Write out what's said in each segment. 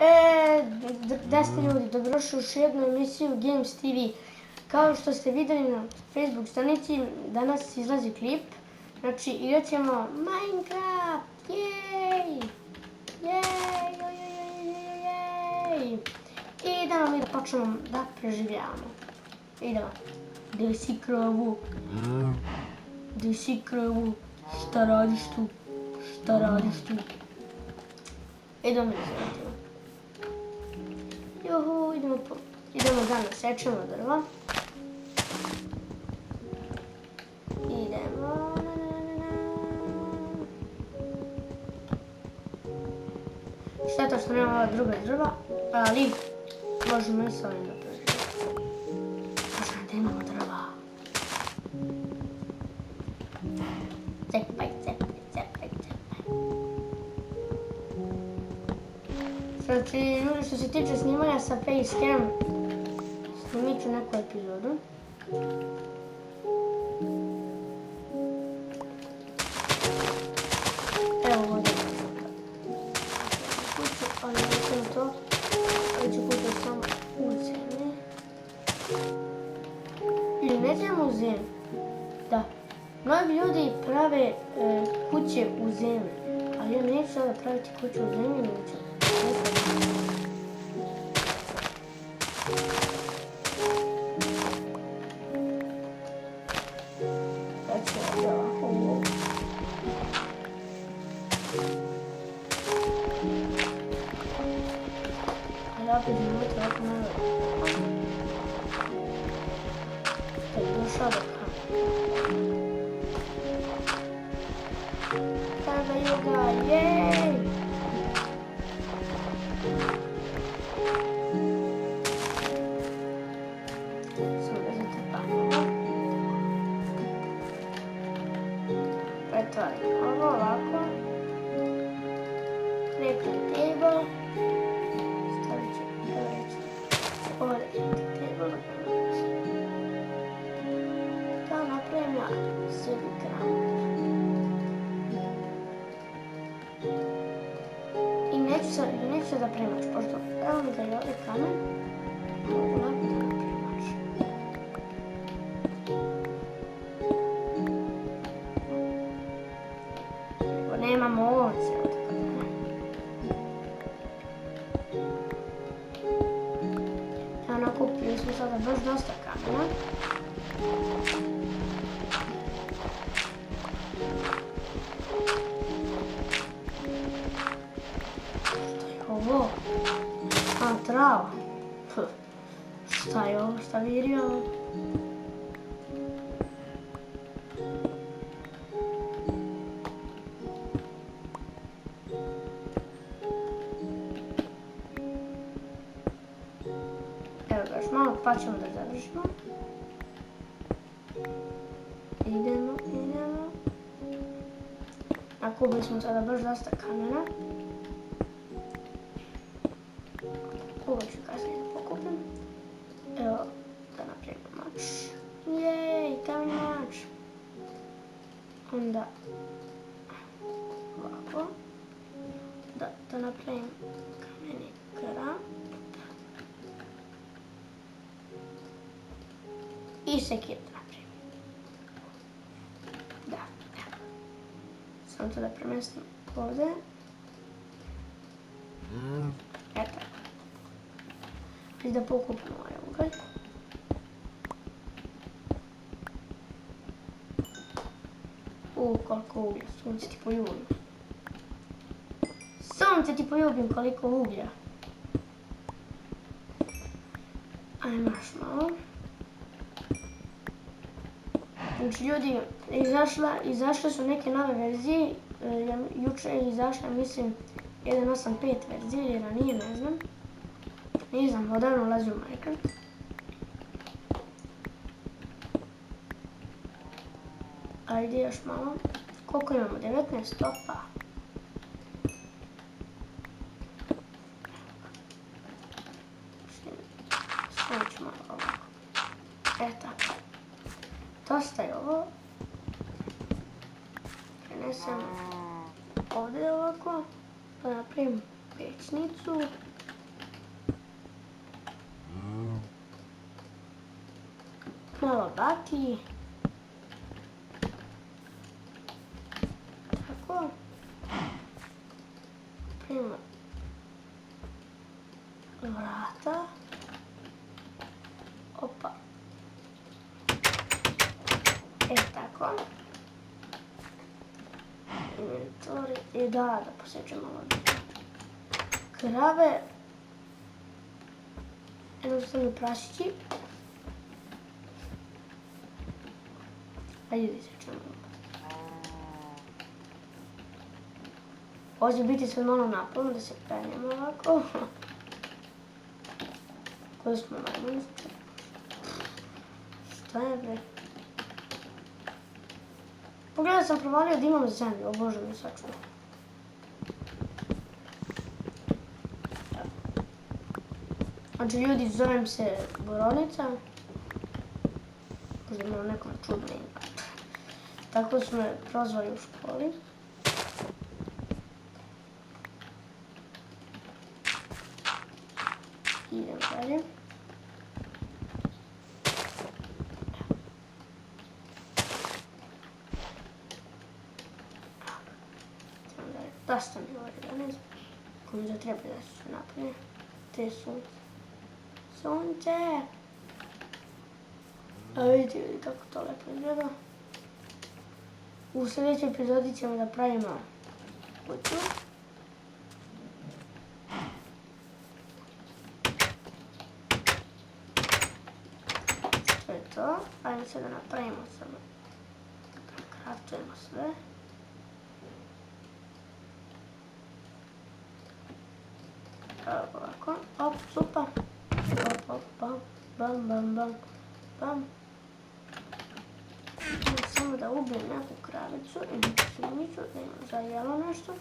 10 ljudi, dobrodošli u još jednu emisiju Games TV. Kao što ste vidjeli na Facebook stranici, danas izlazi klip. Znači, igrat ćemo Minecraft! Jej! Jej! Jej! I idemo mi da počnemo da preživljavamo. Idemo. Gdje si krovu? Gdje si krovu? Šta radiš tu? Šta radiš tu? Idemo mi da zvetimo. Juhu, idemo da nasečemo drva. Idemo. Šteta što nema ova druga drva, ali možemo i s ovim da preživimo. Možemo da imamo drva. Cepaj. Znači, ljudi, što se tiče snimanja sa Facecam, snimit ću neku epizodu. Evo ovdje kuću, ali nećem to. Ali ću kuću samo u zemlji. Ili nećemo u zemlji. Da. Mnogi ljudi prave kuće u zemlji, ali ja neću sada praviti kuću u zemlji, neću. Opet nemojte ovako malo. Da je došao do kamera. Kada yoga, jej! Samo da zatrpamo. Pretvarimo ovo ovako. Crafting table. Da napravim ja sebi kram. I neću se da premač, pošto evo mi da je ovdje kamen, mogu lako da napremač. Evo nemamo ovce, tako da ne. Evo nakupili smo sada baš dosta kamena. Ovo? A, trava. Šta je ovo? Šta viri ovo? Evo ga još malo pa ćemo da završimo. Idemo. Nakupili smo sada baš dosta kamena. Ovo ću kasnije da pokupim. Evo, da napravimo mač. Jej, kameni mač. Onda, ovako. Da napravim kameni kramp. I sekir da napravim. Da. Samo to da premestim ovdje. Eto. I da pokupimo ovaj ugalj. Koliko uglja, sunce ti poljubim. Sunce ti poljubim koliko uglja. Ajmo još malo. Znači ljudi, izašle su neke nove verzije. Juče je izašla, mislim, 1.8.5 verzije ili ranije, ne znam. Ne znam, odavno ulazio u Minecraft. Ajde još malo. Koliko imamo? 19 stopa. Samo ću malo ovako. Tako. Dosta je ovo. Prenesem. です。ovdje ovako, da napravim pećnicu. Idemo. Eto. Dosta je ovo. Prenesemo ovdje ovako. Prenesemo ovdje ovako. Eto. Dosta je ovo. Prenesemo ovdje ovako. Da napravim pećnicu. Idemo. Eto. Dosta je ovo. Prenesemo ovdje ovako. Da napravim pećnicu. Malo baki. Tako. Prima vrata. Opa. Tako. Inventori. I da posjećamo ovdje. Krave. Jednostavno prašići. Ajde isječemo. Ovo će biti sve malo naporno da se penjemo ovako. Koji smo najmonski? Šta je bre? Pogledaj, sam provalio da imam zemlju, o Bože mi sačuva. Znači ljudi, zovem se Boronica. Možda imam nekom čudno ime. Tako su me prozvali u školi. Idem dalje. Dosta mi govori da ne znam. Ko mi da treba da su napolje. Te sunce. Sunce! A vidite kako to lepo izgleda. U sljedećoj epizodi ćemo da pravimo kuću. To je to. Ajde se da napravimo samo. Kraftujemo sve. Ovako, op, super. Op, op, bam, bam, bam, bam, bam. Samo da ubijem neku kravicu i neku svinjicu, da imam za jelo nešto.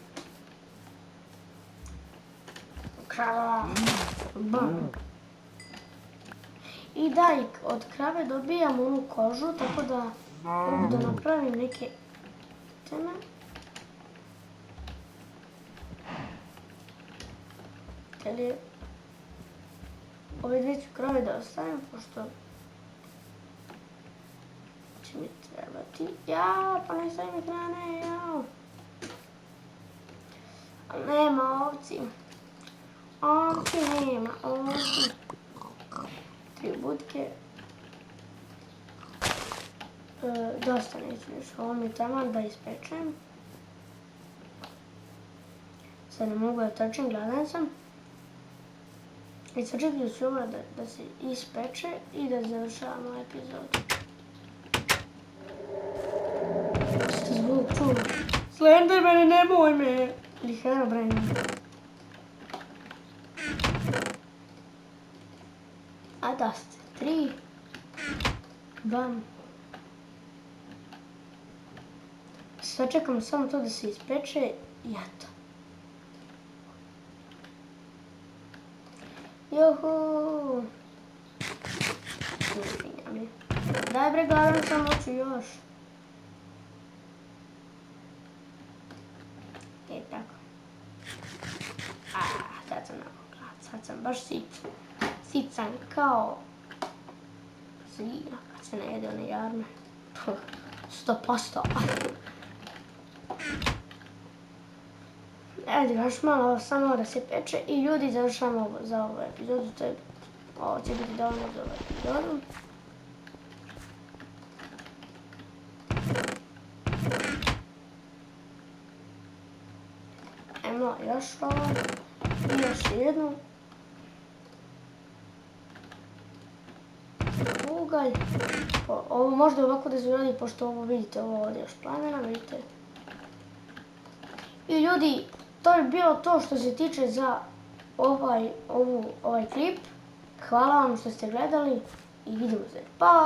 Krava, bam. I da, od krave dobijam onu kožu, tako da mogu da napravim neke teme. Ali ove dvije ću krave da ostavim, pošto će mi trebati. Jao, pa ne stavim hrane, jao. Ali nema ovci. Ovci nema, ovci. 3 budke. Dosta neću još, ovo mi je taman da ispečem. Sad ne mogu da trčim, gladan sam. I sad čekaj ću ovo da se ispeče i da završavamo epizodu. Što zvuk čuo? Slendermane, nemoj me! Ili Herobrine. A da ste, 3, bam. Sad čekamo samo to da se ispeče i eto. Juhu! Daj bre, gledam sam hoću još. I tako. Sad sam nakon, sad sam baš sitan. Sitan kao zvija kad se ne jede one jarme. 100%. Ajde, još malo samo da se peče i ljudi završamo za ovu epizodu. Ovo će biti dovoljno za ovu epizodu. Ajmo još ovo i još jednu. Ugalj. Ovo možda ovako da se uradi, pošto ovo vidite, ovo ovdje još planina, vidite. I ljudi, to je bilo to što se tiče za ovaj klip. Hvala vam što ste gledali i vidimo se. Pa!